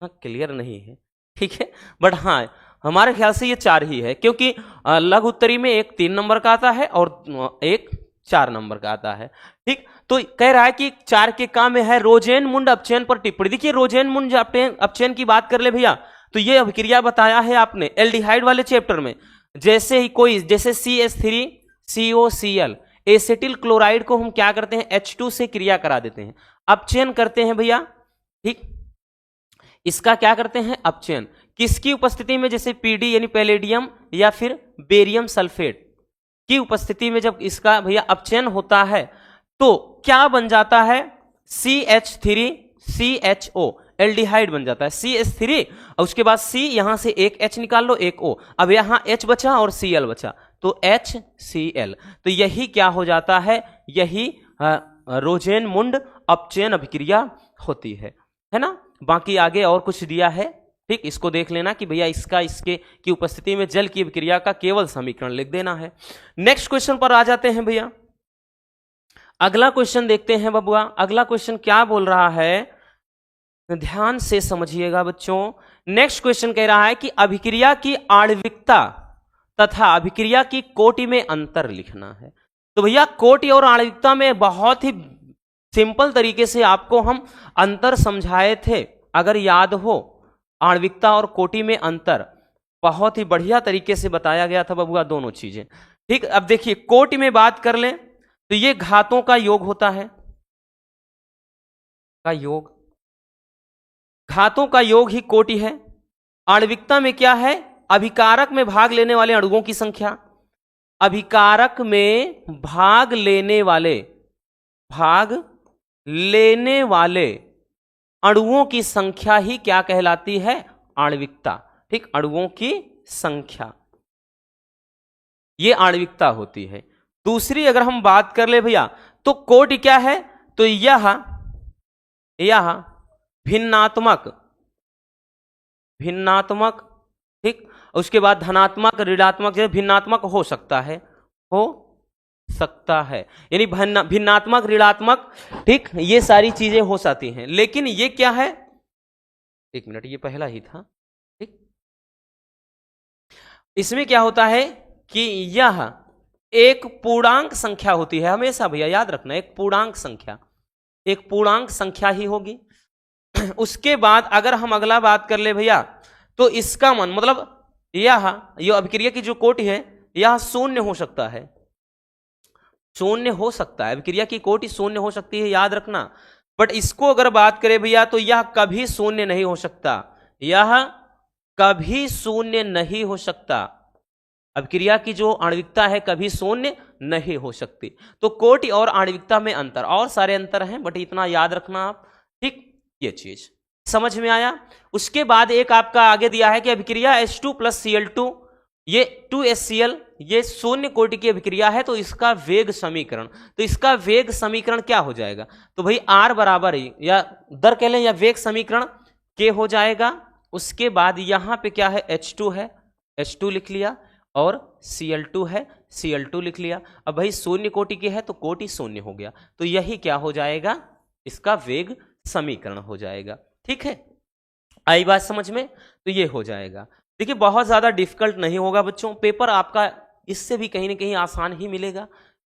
हाँ क्लियर नहीं है। ठीक है, बट हाँ हमारे ख्याल से ये 4 ही है, क्योंकि लघु उत्तरी में एक 3 नंबर का आता है और एक 4 नंबर का आता है। ठीक, तो कह रहा है कि 4 के काम में है रोजेनमुंड अपचयन पर टिप्पणी। देखिए रोजेनमुंड अपचयन की बात कर ले भैया, तो ये अभिक्रिया बताया है आपने एल्डिहाइड वाले चैप्टर में। जैसे ही कोई जैसे CH3COCl एसिटिल क्लोराइड को हम क्या करते हैं, H2 से क्रिया करा देते हैं, अपचयन करते हैं भैया। ठीक, इसका क्या करते हैं, अपचयन, किसकी उपस्थिति में, जैसे PD यानी पैलेडियम या फिर बेरियम सल्फेट की उपस्थिति में जब इसका भैया अपचयन होता है तो क्या बन जाता है, CH3CHO एल्डिहाइड बन जाता है। CH3 और उसके बाद C, यहां से एक H निकाल लो, एक O, अब यहां H बचा और Cl बचा, तो HCl। तो यही क्या हो जाता है, यही रोजेनमुंड अपचयन अभिक्रिया होती है ना। बाकी आगे और कुछ दिया है, ठीक, इसको देख लेना कि भैया इसका इसके की उपस्थिति में जल की अभिक्रिया का केवल समीकरण लिख देना है। नेक्स्ट क्वेश्चन पर आ जाते हैं भैया। अगला क्वेश्चन देखते हैं बबुआ। अगला क्वेश्चन क्या बोल रहा है, ध्यान से समझिएगा बच्चों। नेक्स्ट क्वेश्चन कह रहा है कि अभिक्रिया की आणविकता तथा अभिक्रिया की कोटि में अंतर लिखना है। तो भैया कोटि और आणविकता में बहुत ही सिंपल तरीके से आपको हम अंतर समझाए थे, अगर याद हो। आणविकता और कोटि में अंतर बहुत ही बढ़िया तरीके से बताया गया था बबुआ, दोनों चीजें। ठीक, अब देखिए कोटि में बात कर लें तो ये घातों का योग होता है, का योग, घातों का योग ही कोटि है। आणविकता में क्या है? अभिकारक में भाग लेने वाले अणुओं की संख्या, अभिकारक में भाग लेने वाले अणुओं की संख्या ही क्या कहलाती है? आणविकता। ठीक, अणुओं की संख्या, ये आणविकता होती है। दूसरी अगर हम बात कर ले भैया, तो कोटि क्या है? तो यह भिन्नात्मक, ठीक, उसके बाद धनात्मक, ऋणात्मक, भिन्नात्मक हो सकता है, यानी भिन्नात्मक, ऋणात्मक, ठीक, ये सारी चीजें हो सकती हैं। लेकिन ये क्या है? एक मिनट, ये पहला ही था। ठीक, इसमें क्या होता है कि यह एक पूर्णांक संख्या होती है, हमेशा भैया याद रखना, एक पूर्णांक संख्या ही होगी। उसके बाद अगर हम अगला बात कर ले भैया, तो इसका मन मतलब ये अभिक्रिया की जो कोटि है यह शून्य हो सकता है, अभिक्रिया की कोटि शून्य हो सकती है, याद रखना। बट इसको अगर बात करें भैया, तो यह कभी शून्य नहीं हो सकता, अभिक्रिया की जो आणविकता है कभी शून्य नहीं हो सकती। तो कोटि और आणविकता में अंतर, और सारे अंतर हैं, बट इतना याद रखना आप। ठीक, ये चीज समझ में आया। उसके बाद एक आपका आगे दिया है कि अभिक्रिया H2 + Cl2, ये 2HCl, ये शून्य कोटि की अभिक्रिया है, तो इसका वेग समीकरण, क्या हो जाएगा? तो भाई R बराबर ही, या दर कह लें या वेग समीकरण K हो जाएगा। उसके बाद यहां पे क्या है? H2 है, H2 लिख लिया, और Cl2 है, Cl2 लिख लिया। अब भाई शून्य कोटि के है तो कोटि शून्य हो गया, तो यही क्या हो जाएगा? इसका वेग समीकरण हो जाएगा। ठीक है, आई बात समझ में? तो ये हो जाएगा। देखिए बहुत ज्यादा डिफिकल्ट नहीं होगा बच्चों, पेपर आपका इससे भी कहीं ना कहीं आसान ही मिलेगा।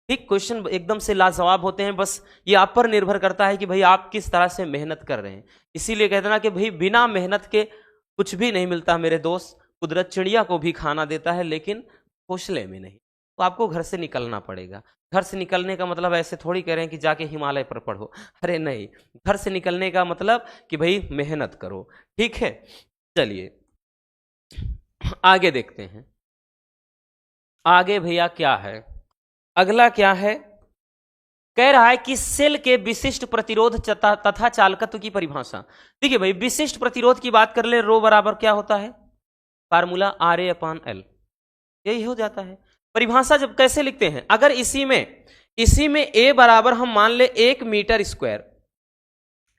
ठीक, क्वेश्चन एकदम से लाजवाब होते हैं, बस ये आप पर निर्भर करता है कि भाई आप किस तरह से मेहनत कर रहे हैं। इसीलिए कहते ना कि भाई बिना मेहनत के कुछ भी नहीं मिलता मेरे दोस्त। कुदरत चिड़िया को भी खाना देता है, लेकिन घोंसले में नहीं। तो आपको घर से निकलना पड़ेगा। घर से निकलने का मतलब ऐसे थोड़ी कह रहे हैं कि जाके हिमालय पर पढ़ो, अरे नहीं, घर से निकलने का मतलब कि भाई मेहनत करो। ठीक है, चलिए आगे देखते हैं। आगे भैया क्या है? अगला क्या है? कह रहा है कि सेल के विशिष्ट प्रतिरोध तथा चालकत्व की परिभाषा। देखिए भाई, विशिष्ट प्रतिरोध की बात कर ले, रो बराबर क्या होता है? फार्मूला RA/L, यही हो जाता है। परिभाषा जब कैसे लिखते हैं? अगर इसी में A बराबर हम मान ले 1 मीटर स्क्वायर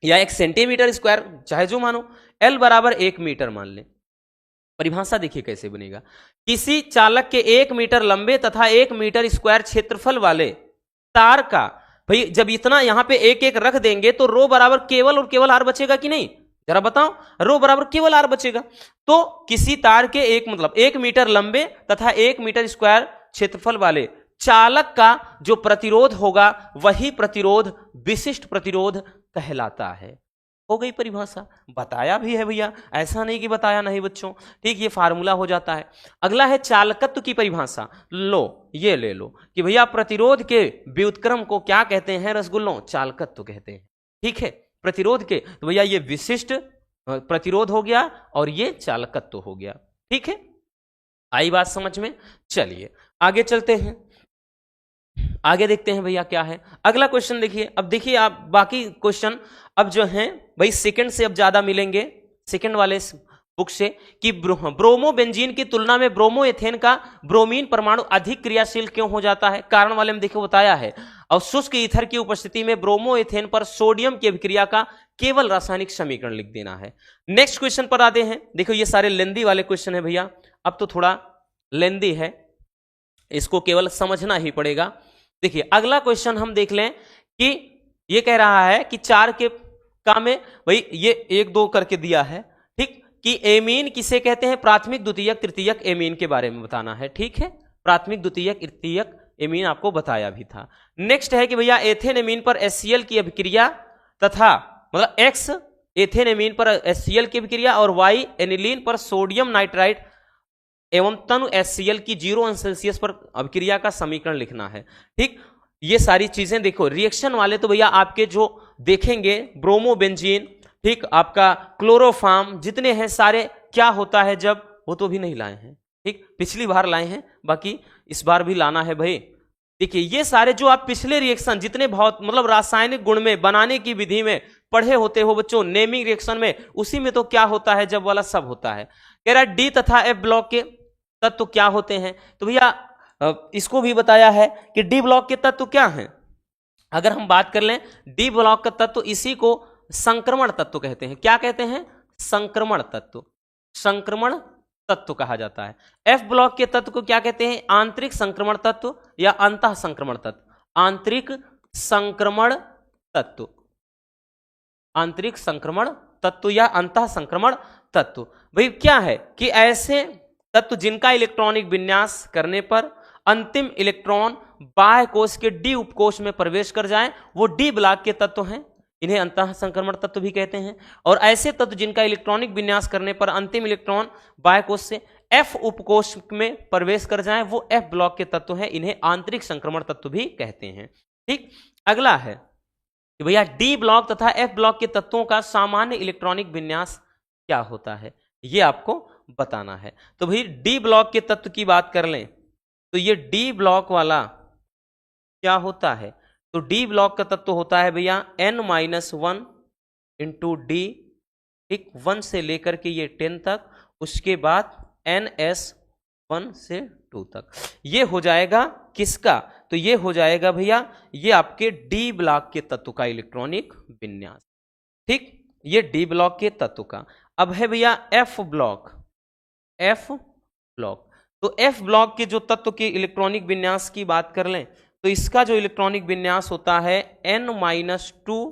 या 1 सेंटीमीटर स्क्वायर, चाहे जो मानो, L बराबर 1 मीटर मान ले। परिभाषा देखिए कैसे बनेगा। किसी चालक के 1 मीटर लंबे तथा 1 मीटर स्क्वायर क्षेत्रफल वाले तार का, भाई जब इतना यहां पे एक एक रख देंगे तो रो बराबर केवल और केवल R बचेगा कि नहीं? जरा बताओ, रो बराबर केवल R बचेगा। तो किसी तार के 1 मीटर लंबे तथा 1 मीटर स्क्वायर क्षेत्रफल वाले चालक का जो प्रतिरोध होगा वही प्रतिरोध विशिष्ट प्रतिरोध कहलाता है। हो गई परिभाषा, बताया भी है भैया, ऐसा नहीं कि बताया नहीं बच्चों। ठीक, ये फार्मूला हो जाता है। अगला है चालकत्व की परिभाषा। लो, ये ले लो कि भैया प्रतिरोध के व्युत्क्रम को क्या कहते हैं? रसगुल्लों, चालकत्व कहते हैं। ठीक है, प्रतिरोध के, तो भैया ये विशिष्ट प्रतिरोध हो गया और ये चालकत्व हो गया। ठीक है, आई बात समझ में? चलिए आगे चलते हैं, आगे देखते हैं भैया क्या है। अगला क्वेश्चन देखिए। अब देखिए आप, बाकी क्वेश्चन अब जो हैं भाई सेकंड से अब ज्यादा मिलेंगे, सेकंड वाले बुक से, कि ब्रोमो बेंजीन की तुलना में ब्रोमो एथेन का ब्रोमीन परमाणु अधिक क्रियाशील क्यों हो जाता है? कारण वाले में देखिए बताया है। और शुष्क ईथर की उपस्थिति में ब्रोमो एथेन पर सोडियम की अभिक्रिया का केवल रासायनिक समीकरण लिख देना है। नेक्स्ट क्वेश्चन पर आते हैं। देखो ये सारे लेंदी वाले क्वेश्चन है भैया, अब तो थोड़ा लेंदी है, इसको केवल समझना ही पड़ेगा। देखिए अगला क्वेश्चन हम देख लें कि ये कह रहा है कि 4 के काम में भाई ये 1 2 करके दिया है। ठीक, कि एमीन किसे कहते हैं? प्राथमिक द्वितीयक तृतीयक एमीन के बारे में बताना है। ठीक है, प्राथमिक द्वितीयक तृतीयक एमीन आपको बताया भी था। नेक्स्ट है कि भैया एथेन एमीन पर HCl की अभिक्रिया तथा मतलब X एथेन एमीन पर HCl की अभिक्रिया और Y एनिलीन पर सोडियम नाइट्राइट एवं तनु HCl की 0 अंश सेल्सियस पर अभिक्रिया का समीकरण लिखना है। ठीक, ये सारी चीजें देखो, रिएक्शन वाले तो भैया आपके जो देखेंगे ब्रोमोबेंजीन, ठीक, आपका क्लोरोफार्म, जितने हैं सारे, क्या होता है जब, वो तो भी नहीं लाए हैं, ठीक, पिछली बार लाए हैं, बाकी इस बार भी लाना है भाई। देखिए ये सारे जो आप पिछले रिएक्शन जितने बहुत मतलब रासायनिक गुण में, बनाने की विधि में पढ़े होते हो बच्चों, नेमिंग रिएक्शन में, उसी में तो क्या होता है जब वाला सब होता है। कह रहा डी तथा एफ ब्लॉक के तत्व क्या होते हैं, तो भैया इसको भी बताया है कि डी ब्लॉक के तत्व क्या हैं। अगर हम बात कर लें डी ब्लॉक का तत्व, इसी को संक्रमण तत्व कहते हैं। क्या कहते हैं? संक्रमण तत्व, संक्रमण तत्व कहा जाता है। एफ ब्लॉक के तत्व को क्या कहते हैं? आंतरिक संक्रमण तत्व या अंतः संक्रमण तत्व। आंतरिक संक्रमण तत्व, आंतरिक संक्रमण तत्व या अंतः संक्रमण तत्व। भाई क्या है कि ऐसे तत्व जिनका इलेक्ट्रॉनिक विन्यास करने पर अंतिम इलेक्ट्रॉन बाह्य कोश के डी उपकोश में प्रवेश कर जाए, वो डी ब्लॉक के तत्व हैं, इन्हें अंतः संक्रमण तत्व भी कहते हैं। और ऐसे तत्व जिनका इलेक्ट्रॉनिक विन्यास करने पर अंतिम इलेक्ट्रॉन बाह्य कोश से एफ उपकोश में प्रवेश कर जाए, वो एफ ब्लॉक के तत्व हैं, इन्हें आंतरिक संक्रमण तत्व भी कहते हैं। ठीक, अगला है कि भैया डी ब्लॉक तथा एफ ब्लॉक के तत्वों का सामान्य इलेक्ट्रॉनिक विन्यास क्या होता है, ये आपको बताना है। तो भाई डी ब्लॉक के तत्व की बात कर लें तो ये डी ब्लॉक वाला क्या होता है, तो डी ब्लॉक का तत्व होता है भैया n-1 इंटू डी, ठीक, 1 से लेकर के ये 10 तक, उसके बाद ns 1 से 2 तक। ये हो जाएगा किसका, तो ये हो जाएगा भैया ये आपके डी ब्लॉक के तत्व का इलेक्ट्रॉनिक विन्यास। ठीक, ये डी ब्लॉक के तत्व का। अब है भैया एफ ब्लॉक, एफ ब्लॉक, तो एफ ब्लॉक के जो तत्व के इलेक्ट्रॉनिक विन्यास की बात कर लें तो इसका जो इलेक्ट्रॉनिक विन्यास होता है n-2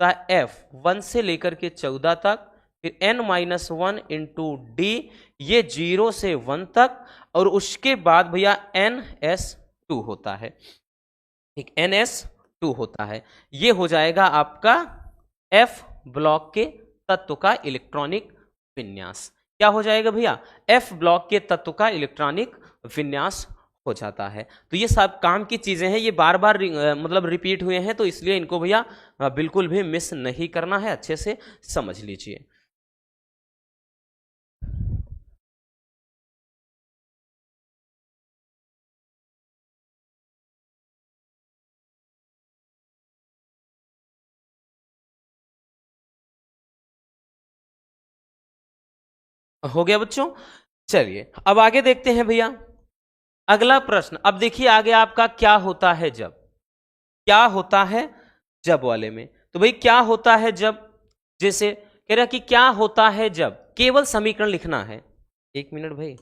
का एफ 1 से लेकर के 14 तक, फिर n-1 इंटू डी, ये 0 से 1 तक, और उसके बाद भैया ns2 होता है। ठीक, ns2 होता है। ये हो जाएगा आपका एफ ब्लॉक के तत्व का इलेक्ट्रॉनिक विन्यास। क्या हो जाएगा भैया? एफ ब्लॉक के तत्व का इलेक्ट्रॉनिक विन्यास हो जाता है। तो ये सब काम की चीजें हैं, ये बार बार मतलब रिपीट हुए हैं, तो इसलिए इनको भैया बिल्कुल भी मिस नहीं करना है, अच्छे से समझ लीजिए। हो गया बच्चों? चलिए अब आगे देखते हैं भैया अगला प्रश्न। अब देखिए आगे आपका क्या होता है जब, क्या होता है जब वाले में, तो भाई क्या होता है जब, जैसे कह रहा कि क्या होता है जब, केवल समीकरण लिखना है। एक मिनट भाई,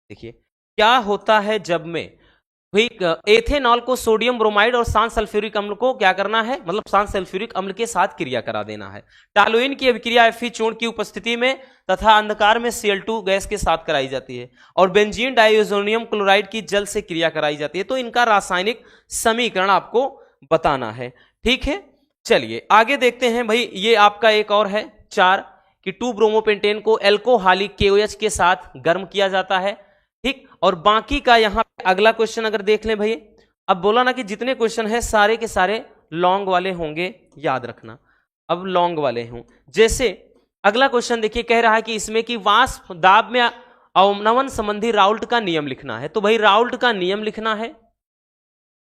देखिए क्या होता है जब में भाई एथेनॉल को सोडियम ब्रोमाइड और सांस सल्फ्यूरिक अम्ल को क्या करना है, मतलब सांस सल्फ्यूरिक अम्ल के साथ क्रिया करा देना है। टॉलुइन की अभिक्रिया Fe चूर्ण की उपस्थिति में तथा अंधकार में Cl2 गैस के साथ कराई जाती है, और बेंजीन डाइओजोनियम क्लोराइड की जल से क्रिया कराई जाती है। तो इनका रासायनिक समीकरण आपको बताना है। ठीक है, चलिए आगे देखते हैं भाई। ये आपका एक और है 4 कि 2 ब्रोमोपेंटेन को एल्कोहलिक KOH के साथ गर्म किया जाता है। ठीक, और बाकी का यहां अगला क्वेश्चन अगर देख लें भाई, अब बोला ना कि जितने क्वेश्चन है सारे के सारे लॉन्ग वाले होंगे, याद रखना। अब लॉन्ग वाले हों, जैसे अगला क्वेश्चन देखिए कह रहा है कि इसमें कि वाष्प दाब में अवनमन संबंधी राउल्ट का नियम लिखना है। तो भाई राउल्ट का नियम लिखना है,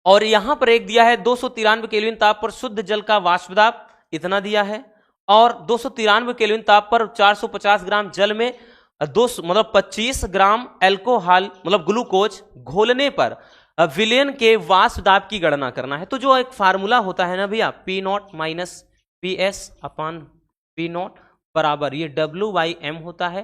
और यहां पर एक दिया है 293 केल्विन ताप पर शुद्ध जल का वाष्प दाब इतना दिया है, और 293 केल्विन ताप पर 450 ग्राम जल में 25 ग्राम एल्कोहल मतलब ग्लूकोज घोलने पर विलयन के वाष्प दाब की गणना करना है। तो जो एक फार्मूला होता है ना भैया, P0 माइनस PS अपान P0 बराबर ये W/M होता है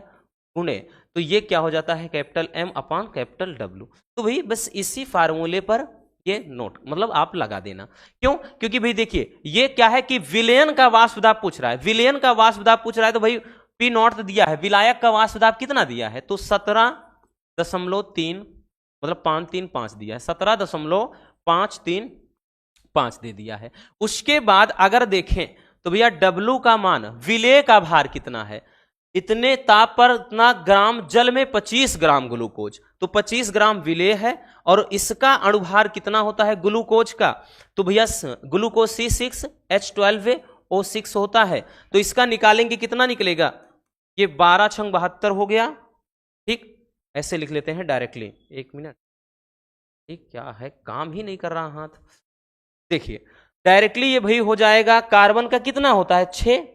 गुणे, तो ये क्या हो जाता है कैपिटल M अपान कैपिटल W। तो भाई बस इसी फार्मूले पर ये नोट मतलब आप लगा देना। क्यों? क्योंकि भाई देखिए ये क्या है कि विलयन का वाष्प दाब पूछ रहा है, विलयन का वाष्प दाब पूछ रहा है, तो भाई P0 दिया है, विलायक का वाष्प दाब कितना दिया है, तो 17.3 मतलब 535 दिया है, 17.535 दे दिया है। उसके बाद अगर देखें तो भैया W का मान, विलेय का भार कितना है, इतने ताप पर इतना ग्राम जल में 25 ग्राम ग्लूकोज, तो 25 ग्राम विलेय है। और इसका अणुभार कितना होता है ग्लूकोज का, तो भैया ग्लूकोज C6H12O6 होता है। तो इसका निकालेंगे, कितना निकलेगा, ये 12 छंग 72 हो गया। ठीक, ऐसे लिख लेते हैं डायरेक्टली। एक मिनट, ठीक, क्या है, काम ही नहीं कर रहा हाथ। देखिए डायरेक्टली ये भाई हो जाएगा, कार्बन का कितना होता है 6,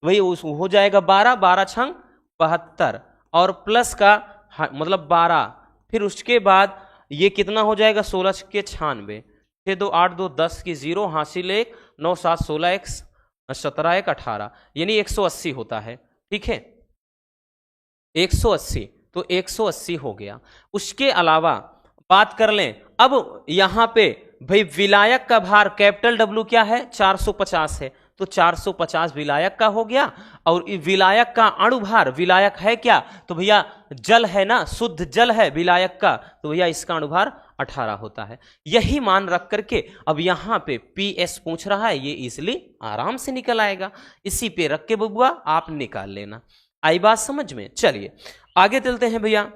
वही हो जाएगा 12, 12 छंग 72 और प्लस का मतलब 12, फिर उसके बाद ये कितना हो जाएगा 16 के 96, 6 2 8 2 10 की 0 हासिल 1 9 7 16 1 17 1 18, यानी 180 होता है। ठीक है, 180, तो 180 हो गया। उसके अलावा बात कर लें अब यहां पे भाई विलायक का भार कैपिटल W क्या है 450 है, तो 450 विलायक का हो गया। और विलायक का अणुभार, विलायक है क्या, तो भैया जल है ना, शुद्ध जल है विलायक का, तो भैया इसका अणुभार 18 होता है। यही मान रख करके अब यहां पे PS पूछ रहा है, ये इजिली आराम से निकल आएगा, इसी पे रख के बबुआ आप निकाल लेना। आई बात समझ में? चलिए आगे चलते हैं भैया।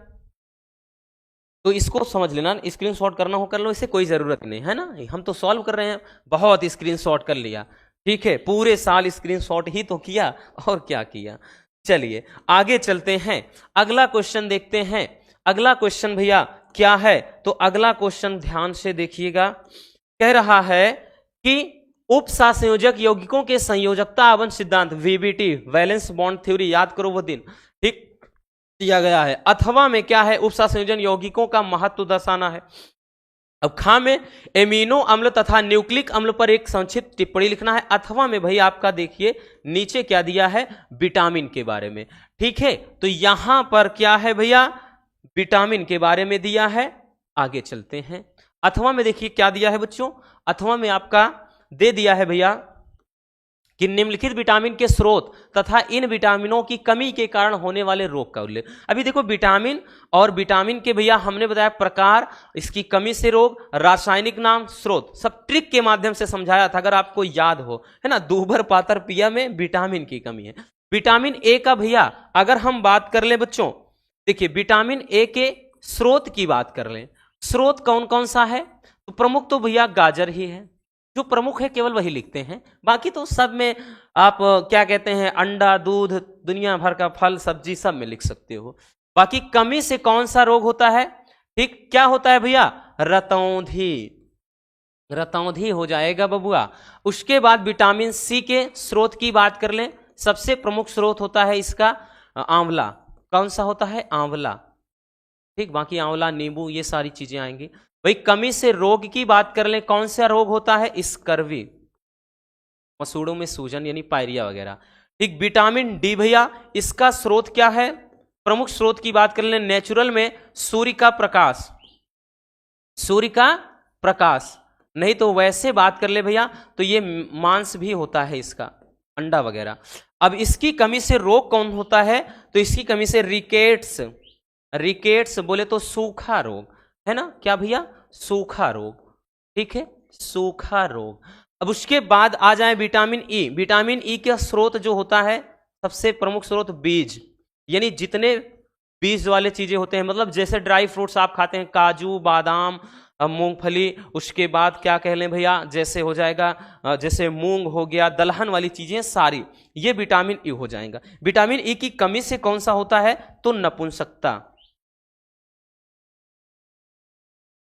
तो इसको समझ लेना, स्क्रीनशॉट करना हो कर लो, इसे कोई जरूरत नहीं है ना, हम तो सॉल्व कर रहे हैं, बहुत स्क्रीनशॉट कर लिया। ठीक है, पूरे साल स्क्रीनशॉट ही तो किया और क्या किया। चलिए आगे चलते हैं, अगला क्वेश्चन देखते हैं। अगला क्वेश्चन भैया क्या है, तो अगला क्वेश्चन ध्यान से देखिएगा, कह रहा है कि उप सहसंयोजक यौगिकों के संयोजकता आवरण सिद्धांत VBT, वैलेंस बॉन्ड थ्योरी, याद करो वो दिन, ठीक दिया गया है। अथवा में क्या है, उप सहसंयोजन यौगिकों का महत्व दर्शाना है। अब खा में एमिनो अम्ल तथा न्यूक्लिक अम्ल पर एक संक्षिप्त टिप्पणी लिखना है। अथवा में भाई आपका देखिए नीचे क्या दिया है, विटामिन के बारे में। ठीक है, तो यहां पर क्या है भैया, विटामिन के बारे में दिया है। आगे चलते हैं, अथवा में देखिए क्या दिया है बच्चों, अथवा में आपका दे दिया है भैया कि निम्नलिखित विटामिन के स्रोत तथा इन विटामिनों की कमी के कारण होने वाले रोग का उल्लेख। अभी देखो विटामिन और विटामिन के भैया हमने बताया प्रकार, इसकी कमी से रोग, रासायनिक नाम, स्रोत, सब ट्रिक के माध्यम से समझाया था, अगर आपको याद हो, है ना। दूभर पातर पिया में विटामिन की कमी है। विटामिन ए का भैया अगर हम बात कर ले बच्चों, देखिए विटामिन ए के स्रोत की बात कर लें, स्रोत कौन कौन सा है, तो प्रमुख तो भैया गाजर ही है, जो प्रमुख है केवल वही लिखते हैं, बाकी तो सब में आप क्या कहते हैं, अंडा, दूध, दुनिया भर का फल सब्जी सब में लिख सकते हो। बाकी कमी से कौन सा रोग होता है, ठीक क्या होता है भैया, रतौंधी, रतौंधी हो जाएगा बबुआ। उसके बाद विटामिन सी के स्रोत की बात कर लें, सबसे प्रमुख स्रोत होता है इसका आंवला, कौन सा होता है, आंवला, ठीक, बाकी आंवला, नींबू, ये सारी चीजें आएंगी। भाई कमी से रोग की बात कर लें, कौन सा रोग होता है, स्कर्वी, मसूड़ों में सूजन यानी पायरिया वगैरह। ठीक, विटामिन डी भैया इसका स्रोत क्या है, प्रमुख स्रोत की बात कर लें नेचुरल में सूर्य का प्रकाश, सूर्य का प्रकाश, नहीं तो वैसे बात कर ले भैया तो ये मांस भी होता है इसका, अंडा वगैरह। अब इसकी कमी से रोग कौन होता है, तो इसकी कमी से रिकेट्स, रिकेट्स बोले तो सूखा रोग है ना, क्या भैया, सूखा रोग, ठीक है, सूखा रोग। अब उसके बाद आ जाए विटामिन ई, विटामिन ई का स्रोत जो होता है सबसे प्रमुख स्रोत बीज, यानी जितने बीज वाले चीजें होते हैं, मतलब जैसे ड्राई फ्रूट्स आप खाते हैं, काजू, बादाम, मूंगफली, उसके बाद क्या कह लें भैया, जैसे हो जाएगा जैसे मूंग हो गया, दलहन वाली चीजें सारी, ये विटामिन ई हो जाएगा। विटामिन ई की कमी से कौन सा होता है, तो नपुंसकता,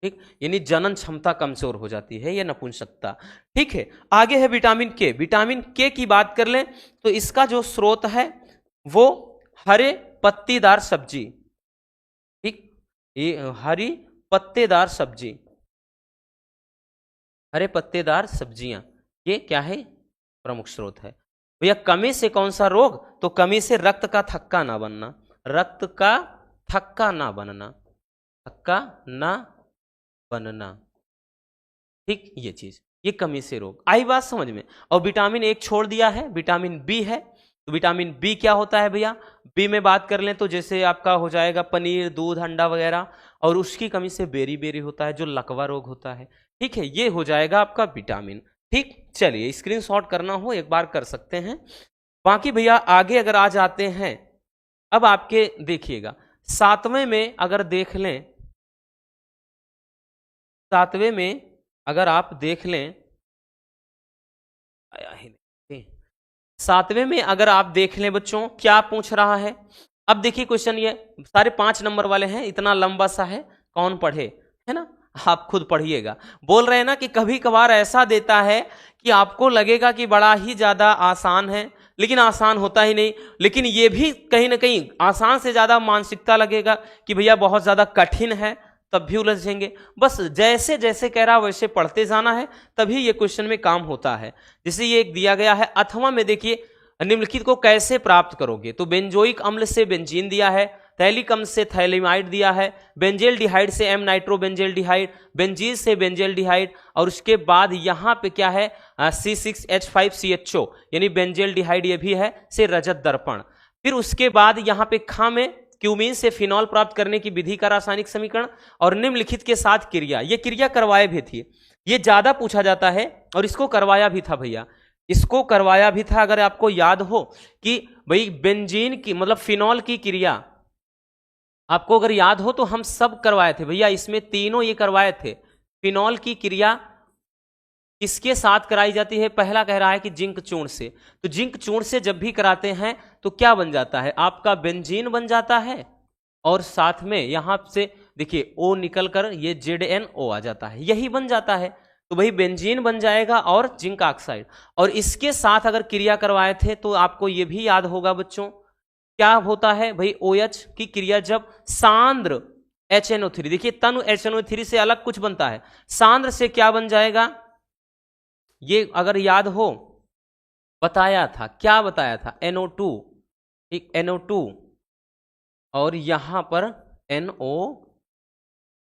ठीक, यानी जनन क्षमता कमजोर हो जाती है, यह नपुंसकता। ठीक है, आगे है विटामिन के, विटामिन के की बात कर लें तो इसका जो स्रोत है वो हरे पत्तीदार सब्जी, ठीक, ये हरी पत्तेदार सब्जी, हरे पत्तेदार सब्जियां, ये क्या है, प्रमुख स्रोत है। भैया कमी से कौन सा रोग, तो कमी से रक्त का थक्का ना बनना, रक्त का थक्का ना बनना, थक्का ना बनना, ठीक, ये चीज, ये कमी से रोग। आई बात समझ में। और विटामिन एक छोड़ दिया है, विटामिन बी है, तो विटामिन बी क्या होता है भैया, बी में बात कर लें तो जैसे आपका हो जाएगा पनीर, दूध, अंडा वगैरह, और उसकी कमी से बेरी बेरी होता है जो लकवा रोग होता है। ठीक है, ये हो जाएगा आपका विटामिन। ठीक, चलिए स्क्रीनशॉट करना हो एक बार कर सकते हैं। बाकी भैया आगे अगर आ जाते हैं, अब आपके देखिएगा 7वें में अगर देख लें, 7वें में अगर आप देख लें, आया ही नहीं, 7वें में अगर आप देख लें बच्चों क्या पूछ रहा है। अब देखिए क्वेश्चन ये सारे 5 नंबर वाले हैं, इतना लंबा सा है, कौन पढ़े, है ना, आप खुद पढ़िएगा। बोल रहे हैं ना कि कभी कभार ऐसा देता है कि आपको लगेगा कि बड़ा ही ज्यादा आसान है, लेकिन आसान होता ही नहीं। लेकिन ये भी कहीं ना कहीं आसान से ज्यादा मानसिकता लगेगा कि भैया बहुत ज्यादा कठिन है, तब भी उलझेंगे। बस जैसे जैसे कह रहा वैसे पढ़ते जाना है, तभी ये क्वेश्चन में काम होता है। जैसे ये एक दिया गया है, अथवा में देखिए निम्नलिखित को कैसे प्राप्त करोगे, तो बेंजोइक अम्ल से बेंजीन दिया है, थैलिक अम्ल से थैलिमाइड दिया है, बेंजेल्डिहाइड से एम नाइट्रोबेंजेल्डिहाइड, बेंजीन से बेंजेल्डिहाइड, और उसके बाद यहाँ पे क्या है C6H5CHO यानी बेंजेल्डिहाइड ये भी है, से रजत दर्पण। फिर उसके बाद यहाँ पे खा में क्यूमीन से फिनॉल प्राप्त करने की विधि का रासायनिक समीकरण, और निम्नलिखित के साथ क्रिया, ये क्रिया करवाए भी थी, ये ज्यादा पूछा जाता है, और इसको करवाया भी था भैया, इसको करवाया भी था। अगर आपको याद हो कि भाई बेंजीन की मतलब फिनॉल की क्रिया आपको अगर याद हो तो हम सब करवाए थे भैया, इसमें तीनों ये करवाए थे। फिनॉल की क्रिया किसके साथ कराई जाती है, पहला कह रहा है कि जिंक चूर्ण से, तो जिंक चूर्ण से जब भी कराते हैं तो क्या बन जाता है, आपका बेंजीन बन जाता है, और साथ में यहां से देखिए O निकल कर ये ZnO आ जाता है, यही बन जाता है, तो भाई बेंजीन बन जाएगा और जिंक ऑक्साइड। और इसके साथ अगर क्रिया करवाए थे तो आपको ये भी याद होगा बच्चों, क्या होता है भाई OH की क्रिया जब सांद्र HNO3, देखिए तनु HNO3 से अलग कुछ बनता है, सांद्र से क्या बन जाएगा, ये अगर याद हो बताया था, क्या बताया था, NO2, ठीक, NO2 और यहां पर NO2,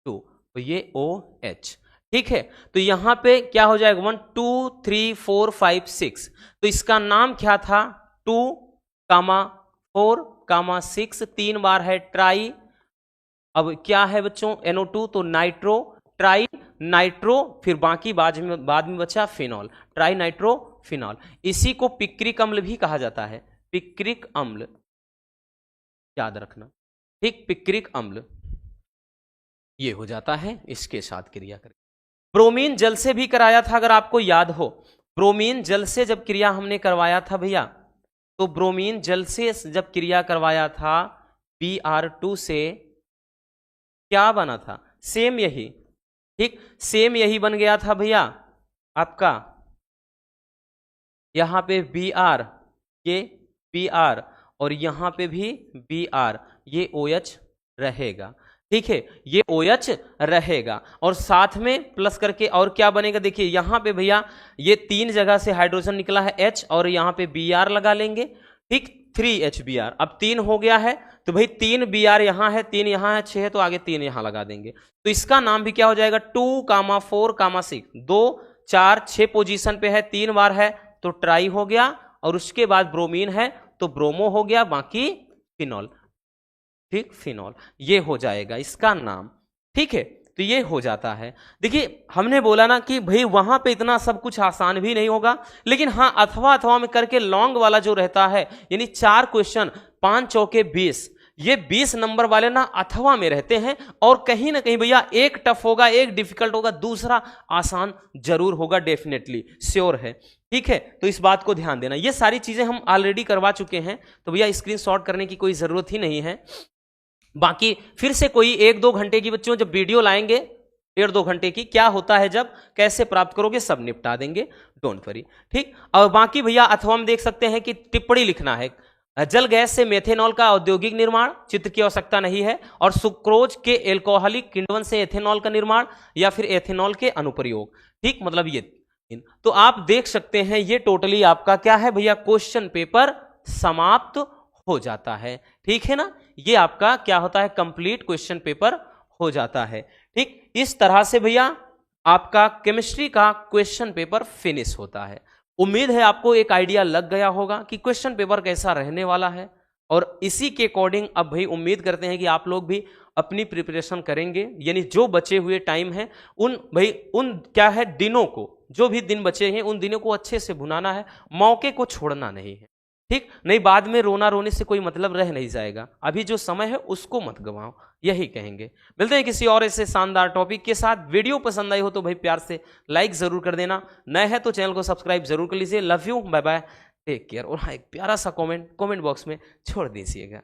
तो ये OH, ठीक है। तो यहां पे क्या हो जाएगा 1 2 3 4 5 6, तो इसका नाम क्या था 2, 4, 6, 3 बार है ट्राई। अब क्या है बच्चों NO2, तो नाइट्रो, ट्राई नाइट्रो, फिर बाकी बाद में बचा फिनॉल, ट्राई नाइट्रो फिनॉल। इसी को पिक्रिक अम्ल भी कहा जाता है, पिक्रिक अम्ल, याद रखना, ठीक, पिक्रिक अम्ल ये हो जाता है, इसके साथ क्रिया करें। ब्रोमीन जल से भी कराया था, अगर आपको याद हो, ब्रोमीन जल से जब क्रिया हमने करवाया था भैया, तो ब्रोमीन जल से जब क्रिया करवाया था Br2 से क्या बना था, सेम यही, ठीक, सेम यही बन गया था भैया आपका, यहां पे Br, ये Br, और यहां पे भी Br, ये OH रहेगा, ठीक है, ये OH रहेगा, और साथ में प्लस करके और क्या बनेगा, देखिए यहां पे भैया ये 3 जगह से हाइड्रोजन निकला है H, और यहां पे Br लगा लेंगे, ठीक, 3HBr, अब 3 हो गया है, तो भाई 3 Br यहां है, 3 यहां है, 6 है, तो आगे 3 यहां लगा देंगे, तो इसका नाम भी क्या हो जाएगा 2, 4, 6, 2 4 6 पोजीशन पे है, 3 बार है तो ट्राई हो गया, और उसके बाद ब्रोमीन है तो ब्रोमो हो गया, बाकी फिनॉल, ठीक, फिनॉल ये हो जाएगा इसका नाम, ठीक है, तो ये हो जाता है। देखिए हमने बोला ना कि भाई वहां पे इतना सब कुछ आसान भी नहीं होगा, लेकिन हाँ अथवा में करके लॉन्ग वाला जो रहता है, यानी 4 क्वेश्चन 5 चौके 20, ये 20 नंबर वाले ना अथवा में रहते हैं, और कहीं ना कहीं भैया एक टफ होगा, एक डिफिकल्ट होगा, दूसरा आसान जरूर होगा, डेफिनेटली श्योर है, ठीक है, तो इस बात को ध्यान देना। ये सारी चीजें हम ऑलरेडी करवा चुके हैं, तो भैया स्क्रीनशॉट करने की कोई जरूरत ही नहीं है। बाकी फिर से कोई 1-2 घंटे की बच्चों जब वीडियो लाएंगे, 1.5-2 घंटे की, क्या होता है जब कैसे प्राप्त करोगे सब निपटा देंगे, डोंट वरी, ठीक। और बाकी भैया अथवा में देख सकते हैं कि टिप्पणी लिखना है, जल गैस से मेथेनॉल का औद्योगिक निर्माण, चित्र की आवश्यकता नहीं है, और सुक्रोज के एल्कोहलिक किण्वन से एथेनॉल का निर्माण, या फिर एथेनॉल के अनुप्रयोग, ठीक, मतलब ये, तो आप देख सकते हैं ये टोटली आपका क्या है भैया, क्वेश्चन पेपर समाप्त हो जाता है, ठीक है ना, ये आपका क्या होता है, कंप्लीट क्वेश्चन पेपर हो जाता है, ठीक। इस तरह से भैया आपका केमिस्ट्री का क्वेश्चन पेपर फिनिश होता है। उम्मीद है आपको एक आइडिया लग गया होगा कि क्वेश्चन पेपर कैसा रहने वाला है, और इसी के अकॉर्डिंग अब भाई उम्मीद करते हैं कि आप लोग भी अपनी प्रिपरेशन करेंगे, यानी जो बचे हुए टाइम है उन क्या है दिनों को जो भी दिन बचे हैं उन दिनों को अच्छे से भुनाना है, मौके को छोड़ना नहीं है, ठीक? नहीं बाद में रोना रोने से कोई मतलब रह नहीं जाएगा। अभी जो समय है उसको मत गंवाओ, यही कहेंगे। मिलते हैं किसी और ऐसे शानदार टॉपिक के साथ। वीडियो पसंद आई हो तो भाई प्यार से लाइक जरूर कर देना, नए है तो चैनल को सब्सक्राइब जरूर कर लीजिए। Love you, bye bye, take care. और हाँ, एक प्यारा सा कमेंट बॉक्स में छोड़ दीजिएगा।